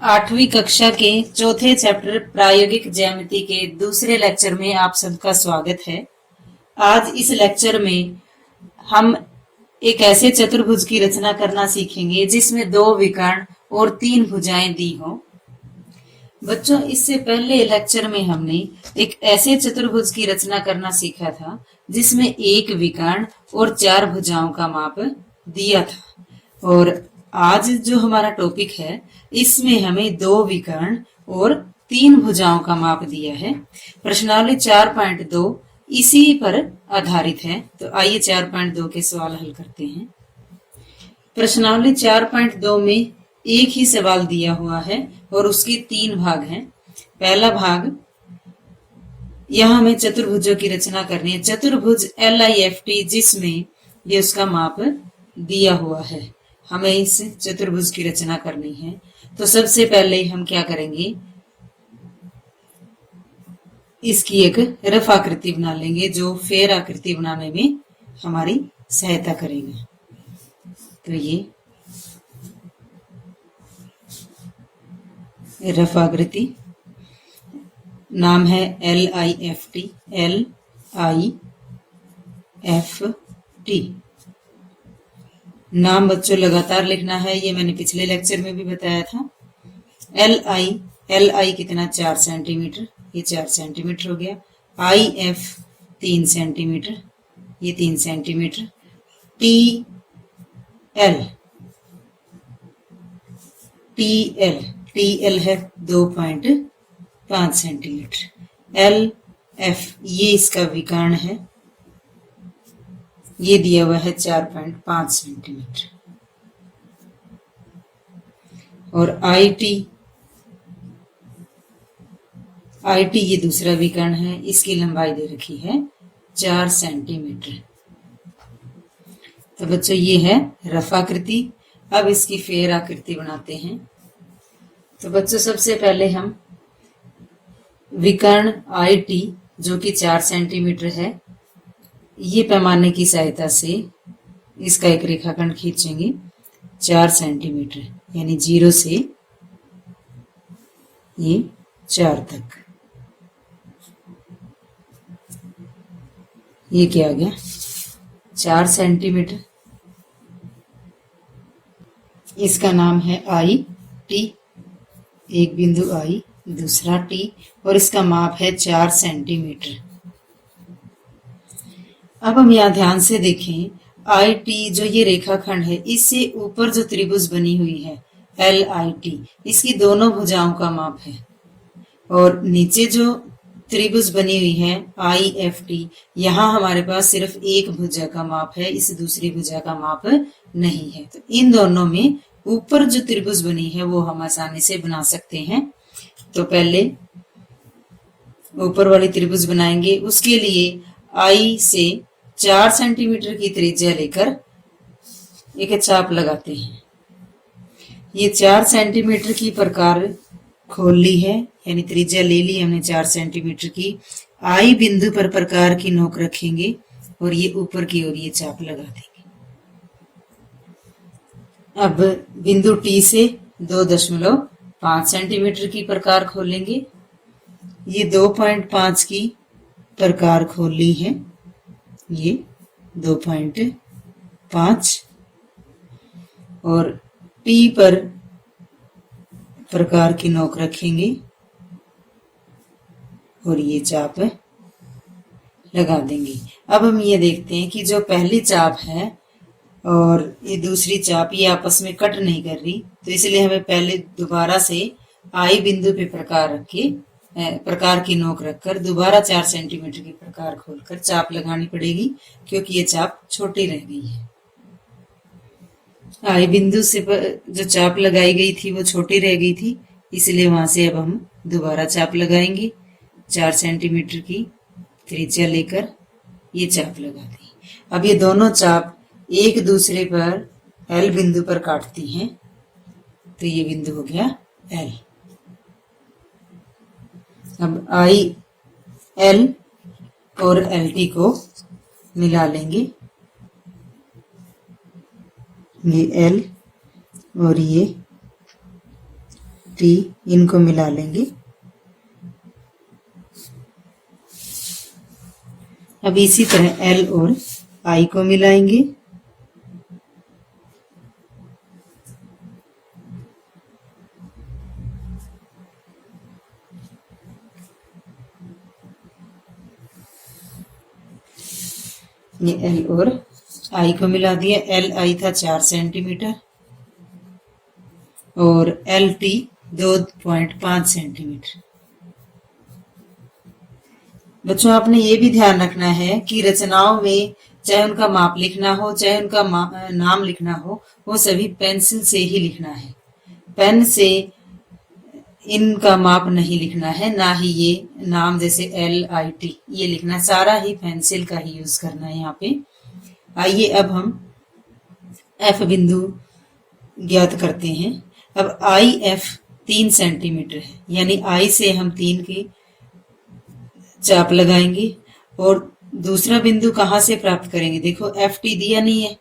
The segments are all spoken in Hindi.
आठवीं कक्षा के चौथे चैप्टर प्रायोगिक ज्यामिति के दूसरे लेक्चर में आप सबका स्वागत है। आज इस लेक्चर में हम एक ऐसे चतुर्भुज की रचना करना सीखेंगे जिसमें 2 विकर्ण और 3 भुजाएं दी हों। बच्चों, इससे पहले लेक्चर में हमने एक ऐसे चतुर्भुज की रचना करना सीखा था जिसमें 1 विकर्ण और 4 भुजाओं का माप दिया था। और आज जो हमारा टॉपिक है इसमें हमें 2 विकर्ण और 3 भुजाओं का माप दिया है। प्रश्नावली 4.2 इसी पर आधारित है। तो आइए 4.2 के सवाल हल करते हैं। प्रश्नावली 4.2 में एक ही सवाल दिया हुआ है और उसके 3 भाग हैं। पहला भाग, यहां हमें चतुर्भुजों की रचना करनी है। चतुर्भुज LIFT जिसमें ये उसका माप दिया हुआ है, हमें इस चतुर्भुज की रचना करनी है। तो सबसे पहले हम क्या करेंगे, इसकी एक रफ आकृति बना लेंगे जो फेर आकृति बनाने में हमारी सहायता करेगा। तो ये रफ आकृति नाम है LIFT। नाम बच्चों लगातार लिखना है, ये मैंने पिछले लेक्चर में भी बताया था। LI कितना 4 सेंटीमीटर, ये 4 सेंटीमीटर हो गया। IF 3 सेंटीमीटर, ये 3 सेंटीमीटर। TL है 2.5 सेंटीमीटर। LF ये इसका विकर्ण है, ये दिया हुआ है 4.5 सेंटीमीटर। और IT ये दूसरा विकर्ण है, इसकी लंबाई दे रखी है 4 सेंटीमीटर। तो बच्चों ये है रफ आकृति। अब इसकी फेर आकृति बनाते हैं। तो बच्चों सबसे पहले हम विकर्ण IT जो कि 4 सेंटीमीटर है, ये पैमाने की सहायता से इसका एक रेखाखंड खींचेंगे 4 सेंटीमीटर, यानी 0 से ये 4 तक। ये क्या आ गया 4 सेंटीमीटर। इसका नाम है IT, एक बिंदु I, दूसरा T, और इसका माप है 4 सेंटीमीटर। अब हम यहाँ ध्यान से देखें, IT जो ये रेखाखंड है, इससे ऊपर जो त्रिभुज बनी हुई है LIT, इसकी दोनों भुजाओं का माप है। और नीचे जो त्रिभुज बनी हुई है IFT, यहाँ हमारे पास सिर्फ एक भुजा का माप है, इस दूसरी भुजा का माप नहीं है। तो इन दोनों में ऊपर जो त्रिभुज बनी है वो हम आसानी से बना सकते हैं। तो पहले ऊपर वाली त्रिभुज बनाएंगे। उसके लिए I से 4 सेंटीमीटर की त्रिज्या लेकर एक चाप लगाते हैं। ये 4 सेंटीमीटर की प्रकार खोल ली है, यानी त्रिज्या ले ली हमने 4 सेंटीमीटर की। I बिंदु पर प्रकार की नोक रखेंगे और ये ऊपर की ओर ये चाप लगा देंगे। अब बिंदु T से 2.5 सेंटीमीटर की प्रकार खोलेंगे। ये 2.5 की प्रकार खोल ली है, ये 2.5, और T पर प्रकार की नोक रखेंगे और ये चाप लगा देंगे। अब हम ये देखते हैं कि जो पहली चाप है और ये दूसरी चाप ये आपस में कट नहीं कर रही, तो इसलिए हमें पहले दोबारा से I बिंदु पे प्रकार रख के प्रकार की नोक रखकर दोबारा 4 सेंटीमीटर की प्रकार खोलकर चाप लगानी पड़ेगी, क्योंकि ये चाप छोटी रह गई है। I बिंदु से जो चाप लगाई गई थी वो छोटी रह गई थी, इसलिए वहां से अब हम दोबारा चाप लगाएंगे। 4 सेंटीमीटर की त्रिज्या लेकर ये चाप लगा दी। अब ये दोनों चाप एक दूसरे पर L बिंदु पर काटती हैं, तो ये बिंदु हो गया L। अब IL और LT को मिला लेंगे। ये L और ये टी इनको मिला लेंगे। अब इसी तरह एल और आई को मिलाएंगे। ये एल और आई को मिला दिया। एल आई था 4 सेंटीमीटर और एल टी 2.5 सेंटीमीटर। बच्चों आपने ये भी ध्यान रखना है कि रचनाओं में चाहे उनका माप लिखना हो चाहे उनका नाम लिखना हो, वो सभी पेंसिल से ही लिखना है। पेन से इनका माप नहीं लिखना है, ना ही ये नाम जैसे एल आई टी ये लिखना, सारा ही पेंसिल का ही यूज करना है यहाँ पे। आइए अब हम एफ बिंदु ज्ञात करते हैं। अब आई एफ 3 सेंटीमीटर है, यानी आई से हम 3 की चाप लगाएंगे और दूसरा बिंदु कहां से प्राप्त करेंगे? देखो एफ टी दिया नहीं है,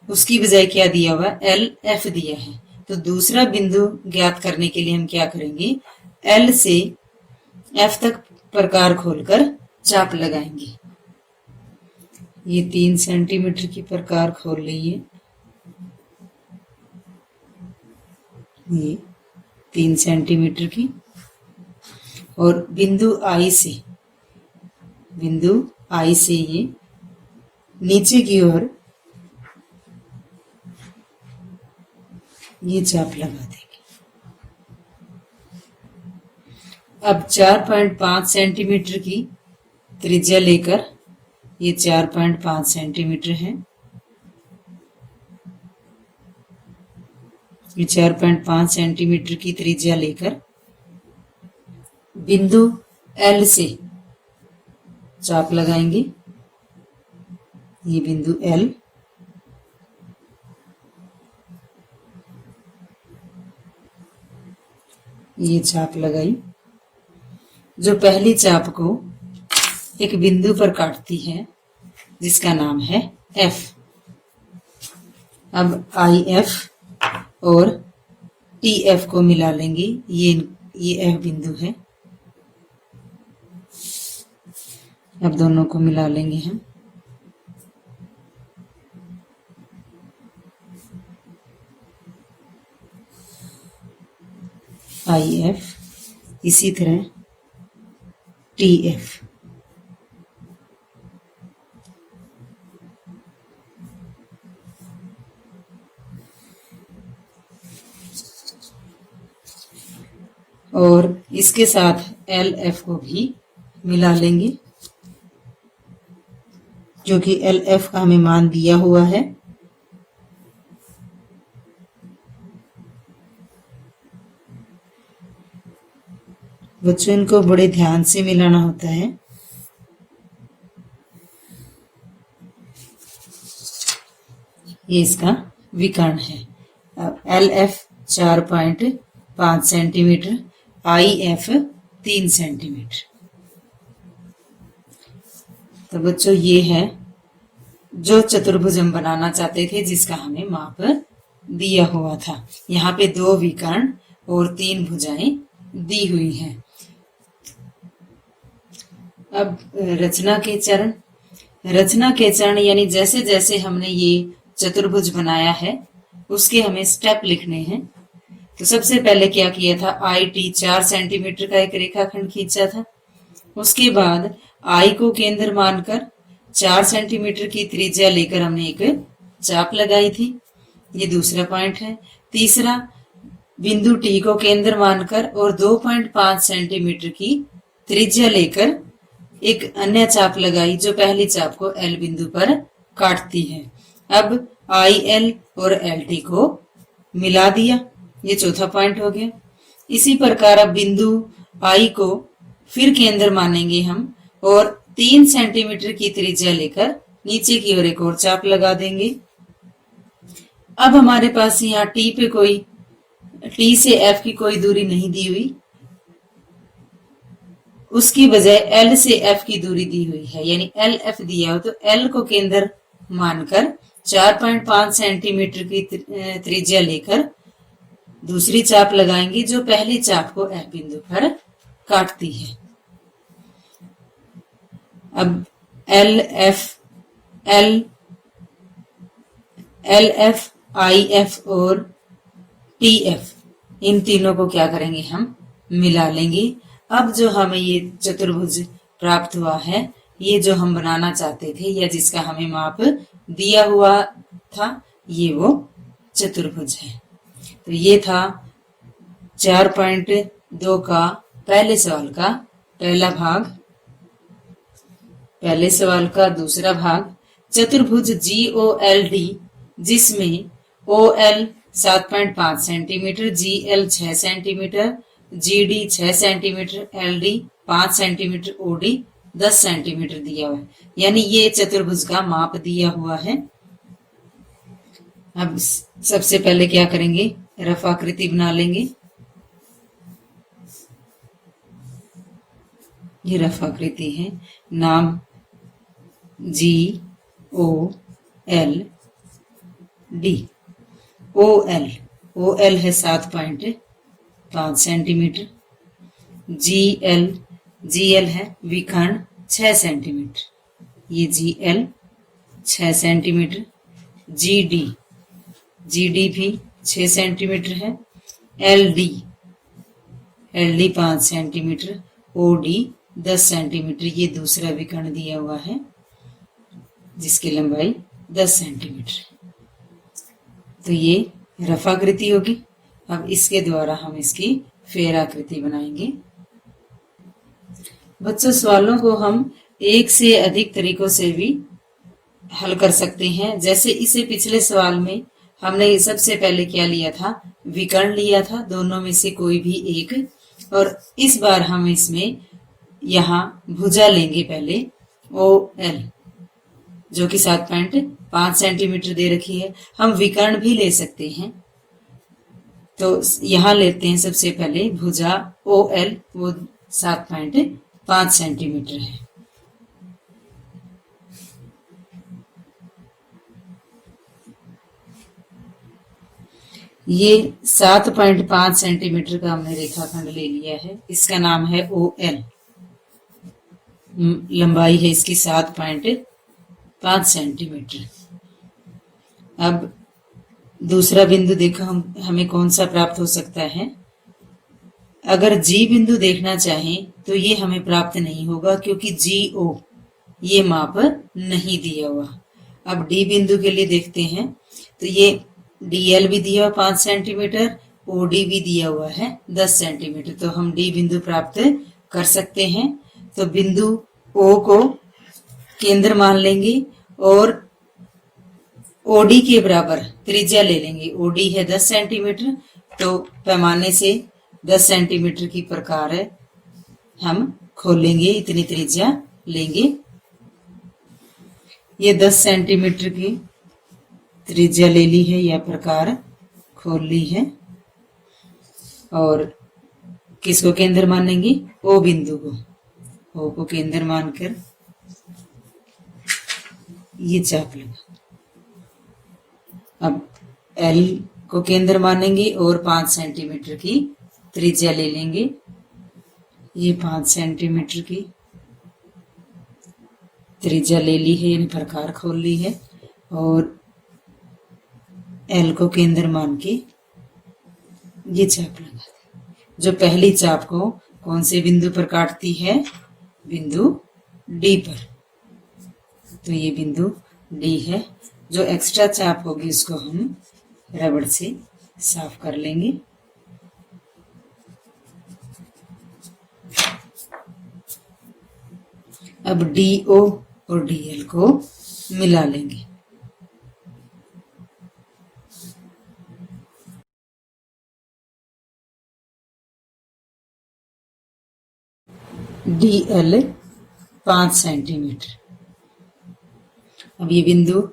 उसकी बजाय क्या दिया हुआ? एल एफ दिया है। तो दूसरा बिंदु ज्ञात करने के लिए हम क्या करेंगे? एल से एफ तक प्रकार खोलकर चाप लगाएंगे। ये 3 सेंटीमीटर की प्रकार खोल लीजिए। ये 3 सेंटीमीटर की, और बिंदु आई से ये नीचे की ओर ये चाप लगा देंगे। अब 4.5 सेंटीमीटर की त्रिज्या लेकर, ये 4.5 सेंटीमीटर है, ये 4.5 सेंटीमीटर की त्रिज्या लेकर बिंदु एल से चाप लगाएंगे। ये बिंदु एल, ये चाप लगाई, जो पहली चाप को एक बिंदु पर काटती है जिसका नाम है एफ। अब आई एफ और टी एफ को मिला लेंगे। ये एफ बिंदु है। अब दोनों को मिला लेंगे हम। आई एफ, इसी तरह टी एफ। और इसके साथ एल एफ को भी मिला लेंगे, जो कि एल एफ का हमें मान दिया हुआ है। बच्चों इनको बड़े ध्यान से मिलाना होता है। ये इसका विकर्ण है। अब L F 4.5 centimetre, I F 3 centimetre. तो बच्चों ये है जो चतुर्भुज हम बनाना चाहते थे, जिसका हमें माप दिया हुआ था। यहाँ पे 2 विकर्ण और 3 भुजाएं दी हुई हैं। अब रचना के चरण यानी जैसे जैसे हमने ये चतुर्भुज बनाया है उसके हमें स्टेप लिखने हैं। तो सबसे पहले क्या किया था? आई टी 4 सेंटीमीटर का एक रेखाखंड खींचा था। उसके बाद आई को केंद्र मानकर 4 सेंटीमीटर की त्रिज्या लेकर हमने एक चाप लगाई थी। ये दूसरा पॉइंट है। तीसरा, बिंदु टी को केंद्र मानकर और 2.5 सेंटीमीटर की त्रिज्या लेकर एक अन्य चाप लगाई, जो पहली चाप को एल बिंदु पर काटती है। अब आई एल और एल टी को मिला दिया। ये चौथा पॉइंट हो गया। इसी प्रकार अब बिंदु आई को फिर केंद्र मानेंगे हम और 3 सेंटीमीटर की त्रिज्या लेकर नीचे की ओर एक और चाप लगा देंगे। अब हमारे पास यहाँ टी से एफ की कोई दूरी नहीं दी हुई, उसकी बजाय एल से एफ की दूरी दी हुई है, यानी एल एफ दिया हो तो एल को केंद्र मानकर 4.5 सेंटीमीटर की त्रिज्या लेकर दूसरी चाप लगाएंगे जो पहली चाप को F बिंदु पर काटती है। अब एल एफ आई एफ और टी एफ, इन तीनों को क्या करेंगे, हम मिला लेंगे। अब जो हमें ये चतुर्भुज प्राप्त हुआ है, ये जो हम बनाना चाहते थे या जिसका हमें माप दिया हुआ था, ये वो चतुर्भुज है। तो ये था 4.2 का पहले सवाल का पहला भाग। पहले सवाल का दूसरा भाग, चतुर्भुज GOLD जिसमें OL 7.5 centimetre, GL 6 centimetre, GD 6 centimetre, LD 5 centimetre, OD 10 centimetre दिया हुआ है, यानी ये चतुर्भुज का माप दिया हुआ है। अब सबसे पहले क्या करेंगे, रफ आकृति बना लेंगे। ये रफ आकृति है, नाम GOLD। OL है 7.5 सेंटीमीटर, GL है विकर्ण 6 सेंटीमीटर, ये GL 6 सेंटीमीटर, GD भी 6 सेंटीमीटर है, LD 5 सेंटीमीटर, OD 10 सेंटीमीटर, ये दूसरा विकर्ण दिया हुआ है जिसकी लंबाई 10 सेंटीमीटर है। तो ये रफाकृति होगी। अब इसके द्वारा हम इसकी फेराकृति बनाएंगे। बच्चों, सवालों को हम एक से अधिक तरीकों से भी हल कर सकते हैं। जैसे इसे पिछले सवाल में हमने सबसे पहले क्या लिया था, विकर्ण लिया था, दोनों में से कोई भी एक। और इस बार हम इसमें यहाँ भुजा लेंगे पहले, OL जो कि 7.5 सेंटीमीटर दे रखी है। हम विकर्ण भी ले सकते हैं, तो यहाँ लेते हैं सबसे पहले भुजा OL, वो 7.5 सेंटीमीटर है। ये 7.5 सेंटीमीटर का हमने रेखाखंड ले लिया है, इसका नाम है OL। लंबाई है इसकी 7.5 सेंटीमीटर। अब दूसरा बिंदु देखो हमें कौन सा प्राप्त हो सकता है। अगर G बिंदु देखना चाहें तो ये हमें प्राप्त नहीं होगा, क्योंकि GO ये माप नहीं दिया हुआ। अब D बिंदु के लिए देखते हैं, तो ये DL भी दिया हुआ 5 सेंटीमीटर, OD भी दिया हुआ है 10 सेंटीमीटर, तो हम D बिंदु प्राप्त कर सकते हैं। तो बिंदु O को केंद्र मान लेंगे और OD के बराबर त्रिज्या ले लेंगे। OD है 10 सेंटीमीटर, तो पैमाने से 10 सेंटीमीटर की प्रकार हम खोलेंगे, इतनी त्रिज्या लेंगे। ये 10 सेंटीमीटर की त्रिज्या ले ली है या प्रकार खोल ली है। और किसको केंद्र मानेंगे, O बिंदु को। O को केंद्र मानकर ये चाप लगा। अब L को केंद्र मानेंगे और 5 सेंटीमीटर की त्रिज्या ले लेंगे। ये 5 सेंटीमीटर की त्रिज्या ले ली है, यानी प्रकार खोल ली है। और L को केंद्र मान के ये चाप लगा दी, जो पहली चाप को कौन से बिंदु पर काटती है, बिंदु D पर। तो ये बिंदु D है। जो एक्स्ट्रा चाप होगी उसको हम रबड़ से साफ कर लेंगे। अब DO और DL को मिला लेंगे। DL 5 centimetre. अब ये बिंदु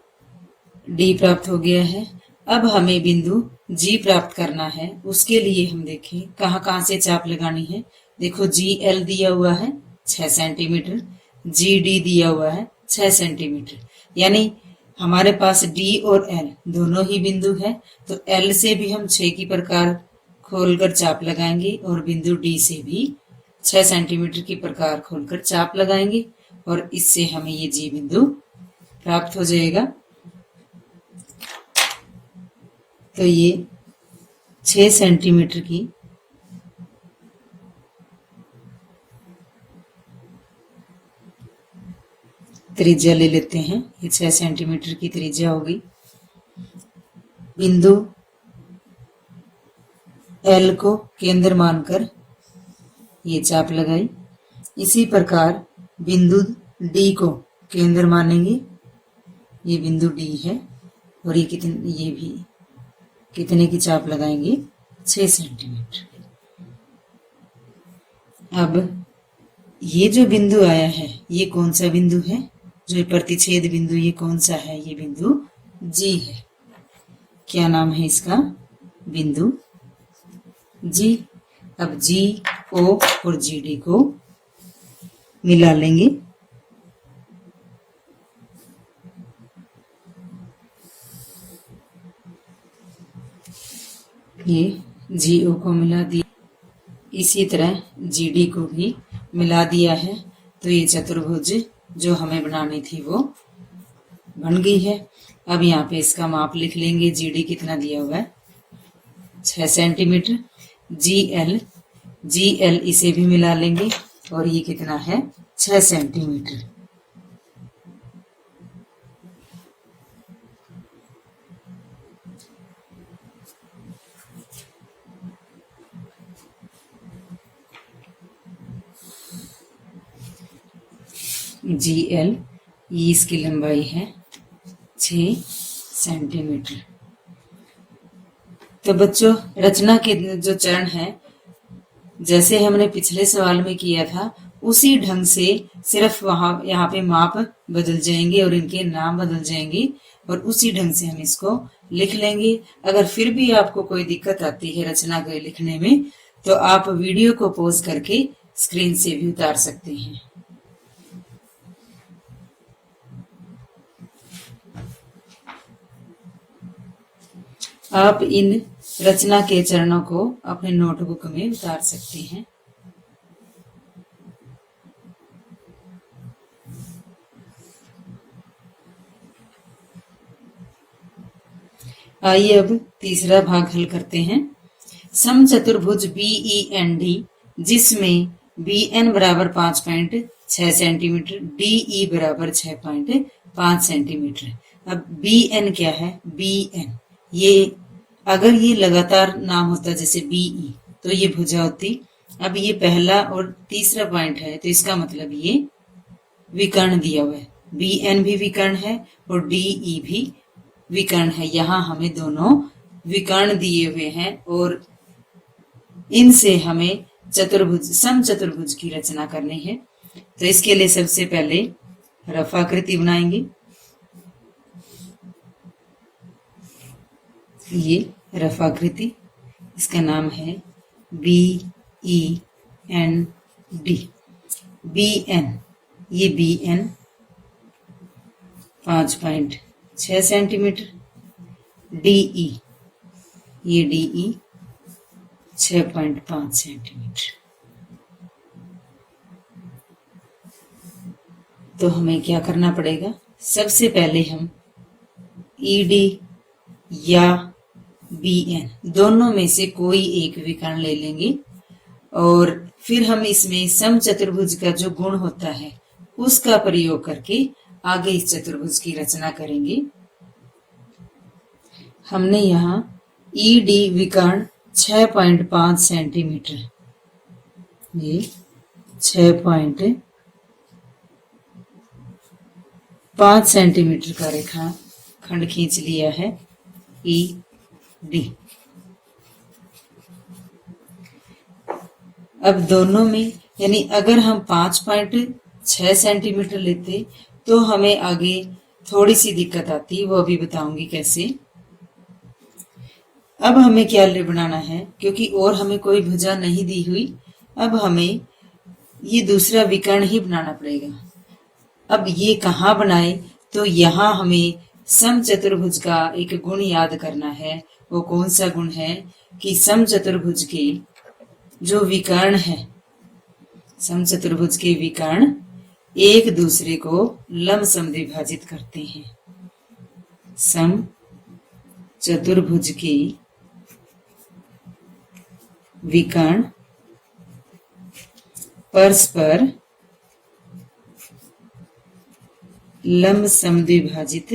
D प्राप्त हो गया है। अब हमें बिंदु G प्राप्त करना है। उसके लिए हम देखें कहाँ कहाँ से चाप लगानी है। देखो GL दिया हुआ है 6 सेंटीमीटर, GD दिया हुआ है 6 सेंटीमीटर, यानी हमारे पास D और L दोनों ही बिंदु है। तो L से भी हम 6 की प्रकार खोलकर चाप लगाएंगे और बिंदु डी से भी 6 सेंटीमीटर की प्रकार खोलकर चाप लगाएंगे और इससे हमें ये जी बिंदु प्राप्त हो जाएगा। तो ये 6 सेंटीमीटर की त्रिज्या ले लेते हैं। ये 6 सेंटीमीटर की त्रिज्या होगी। बिंदु एल को केंद्र मानकर ये चाप लगाई। इसी प्रकार बिंदु डी को केंद्र मानेंगे। ये बिंदु डी है और ये भी कितने की चाप लगाएंगे? 6 सेंटीमीटर। अब ये जो बिंदु आया है ये कौन सा बिंदु है? जो प्रतिच्छेद बिंदु ये कौन सा है? ये बिंदु जी है। क्या नाम है इसका? बिंदु जी। अब जी ओ और जी डी को मिला लेंगे। ये जी ओ को मिला दिया, इसी तरह जी डी को भी मिला दिया है। तो ये चतुर्भुज जो हमें बनानी थी वो बन गई है। अब यहाँ पे इसका माप लिख लेंगे। जी डी कितना दिया हुआ है? 6 सेंटीमीटर। जी एल इसे भी मिला लेंगे और ये कितना है? 6 सेंटीमीटर। जी एल इसकी लंबाई है 6 सेंटीमीटर। तो बच्चों रचना के जो चरण है जैसे हमने पिछले सवाल में किया था उसी ढंग से सिर्फ यहाँ पे माप बदल जाएंगे और इनके नाम बदल जाएंगे और उसी ढंग से हम इसको लिख लेंगे। अगर फिर भी आपको कोई दिक्कत आती है रचना को लिखने में तो आप वीडियो को पॉज करके स्क्रीन से भी उतार सकते हैं। आप इन रचना के चरणों को अपने नोटबुक में उतार सकते हैं। आइए अब तीसरा भाग हल करते हैं। समचतुर्भुज BEND जिसमें BN बराबर 5.6 सेंटीमीटर, DE बराबर 6.5 सेंटीमीटर। अब BN क्या है? BN ये अगर ये लगातार नाम होता जैसे BE तो ये भुजा होती। अब ये पहला और तीसरा पॉइंट है तो इसका मतलब ये विकर्ण दिया हुआ है। BN भी विकर्ण है और DE भी विकर्ण है। यहाँ हमें दोनों विकर्ण दिए हुए हैं और इनसे हमें चतुर्भुज समचतुर्भुज की रचना करनी है। तो इसके लिए सबसे पहले रफाकृति बनाएंगे। ये रफाकृति, इसका नाम है BEND। BN ये BN 5.6 सेंटीमीटर, DE ये DE 6.5 सेंटीमीटर। तो हमें क्या करना पड़ेगा? सबसे पहले हम ED या BN दोनों में से कोई एक विकर्ण ले लेंगे और फिर हम इसमें समचतुर्भुज का जो गुण होता है उसका प्रयोग करके आगे इस चतुर्भुज की रचना करेंगे। हमने यहाँ ED विकर्ण 6.5 सेंटीमीटर, ये 6.5 सेंटीमीटर का रेखाखंड खींच लिया है ED। अब दोनों में यानी अगर हम 5.6 सेंटीमीटर लेते तो हमें आगे थोड़ी सी दिक्कत आती, वो अभी बताऊंगी कैसे। अब हमें क्या बनाना है, क्योंकि और हमें कोई भुजा नहीं दी हुई, अब हमें ये दूसरा विकर्ण ही बनाना पड़ेगा। अब ये कहाँ बनाए? तो यहाँ हमें समचतुर्भुज का एक गुण याद करना है वो कौन सा गुण है कि समचतुर्भुज के जो विकर्ण है, समचतुर्भुज के विकर्ण एक दूसरे को लंब समद्विभाजित करते हैं। सम चतुर्भुज के विकर्ण परस्पर लंब समद्विभाजित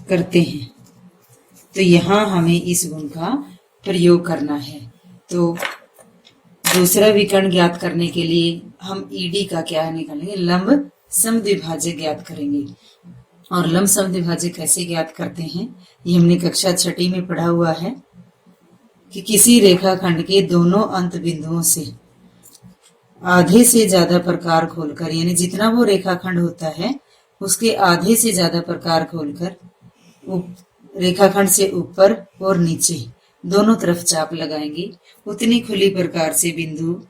करते हैं। तो यहां हमें इस गुण का प्रयोग करना है। तो दूसरा विकर्ण ज्ञात करने के लिए हम ईडी का क्या निकालेंगे, लंब समद्विभाजक ज्ञात करेंगे। और लंब समद्विभाजक कैसे ज्ञात करते हैं, ये हमने कक्षा 6 में पढ़ा हुआ है कि किसी रेखाखंड के दोनों अंत बिंदुओं से आधे से ज्यादा प्रकार खोलकर, यानी जितना वो रेखाखंड होता है उसके आधे से ज्यादा प्रकार खोलकर रेखाखंड से ऊपर और नीचे दोनों तरफ चाप लगाएंगे। उतनी खुली प्रकार से बिंदु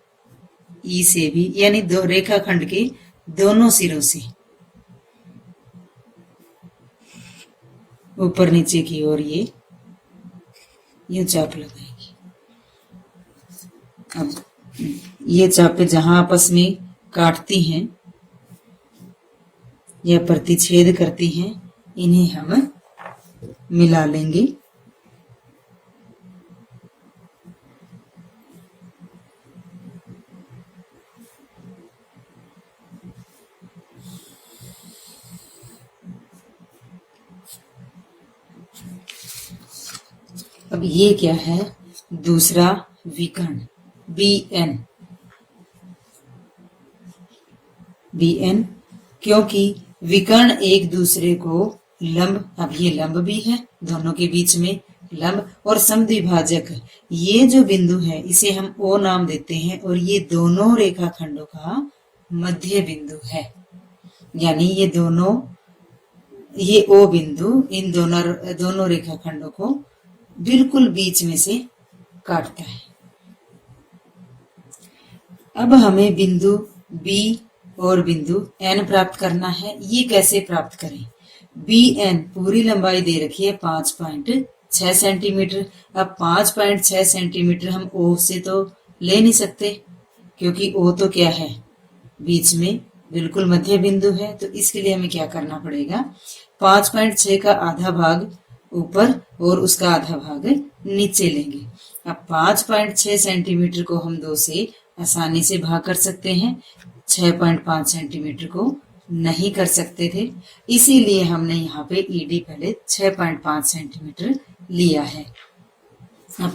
ई से भी, यानी दो रेखाखंड के दोनों सिरों से ऊपर नीचे की ओर ये यूं चाप लगाएंगे। अब ये चापें जहां आपस में काटती हैं या प्रतिच्छेद करती हैं, इन्हें हम मिला लेंगे। अब ये क्या है, दूसरा विकर्ण BN। BN क्योंकि विकर्ण एक दूसरे को लंब, अब ये लंब भी है, दोनों के बीच में लंब और समद्विभाजक, ये जो बिंदु है इसे हम O नाम देते हैं और ये दोनों रेखाखंडों का मध्य बिंदु है। यानी ये O बिंदु इन दोनों रेखाखंडों को बिल्कुल बीच में से काटता है। अब हमें बिंदु B और बिंदु N प्राप्त करना है। ये कैसे प्राप्त करें, BN पूरी लंबाई दे रखी है 5.6 सेंटीमीटर। अब 5.6 सेंटीमीटर हम O से तो ले नहीं सकते, क्योंकि O तो क्या है, बीच में बिल्कुल मध्य बिंदु है। तो इसके लिए हमें क्या करना पड़ेगा, 5.6 का आधा भाग ऊपर और उसका आधा भाग नीचे लेंगे। अब 5.6 सेंटीमीटर को हम 2 से आसानी से भाग कर सकते हैं, 6.5 सेंटीमीटर को नहीं कर सकते थे, इसीलिए हमने यहाँ पे ईडी पहले 6.5 सेंटीमीटर लिया है। अब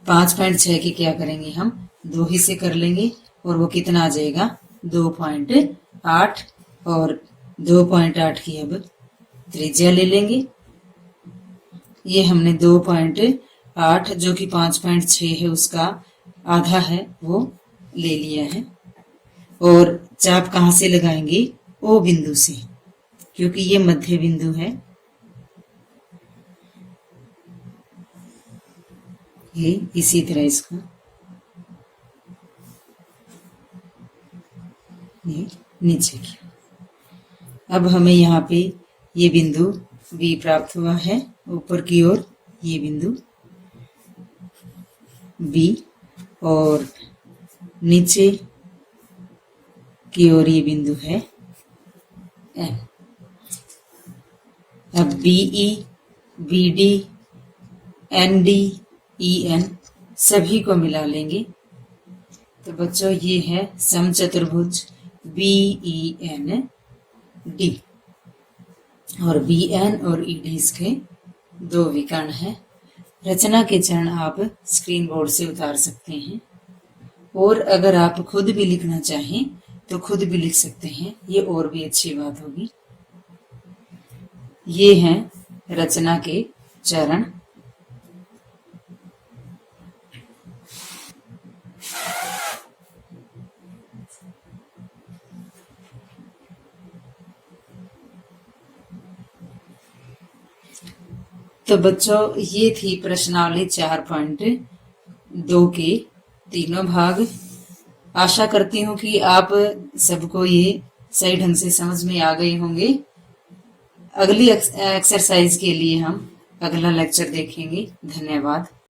5.6 के क्या करेंगे, हम 2 हिस्से कर लेंगे और वो कितना आ जाएगा 2.8, और 2.8 की अब त्रिज्या ले लेंगे। ये हमने 2.8 जो कि 5.6 है उसका आधा है वो ले लिया है। और चाप कहां से लगाएंगे, O बिंदु से, क्योंकि ये मध्य बिंदु है। ये इसी तरह इसका ये नीचे की। अब हमें यहाँ पे ये बिंदु B प्राप्त हुआ है, ऊपर की ओर ये बिंदु B और नीचे की ओर ये बिंदु है N। अब BE, BD, ND, EN सभी को मिला लेंगे। तो बच्चों ये है समचतुर्भुज BEND, और BN और ED इसके 2 विकर्ण हैं। रचना के चरण आप स्क्रीन बोर्ड से उतार सकते हैं, और अगर आप खुद भी लिखना चाहें तो खुद भी लिख सकते हैं, ये और भी अच्छी बात होगी। ये हैं रचना के चरण। तो बच्चों ये थी प्रश्नावली 4.2 के तीनों भाग। आशा करती हूँ कि आप सबको ये सही ढंग से समझ में आ गए होंगे। अगली एक्सरसाइज के लिए हम अगला लेक्चर देखेंगे। धन्यवाद।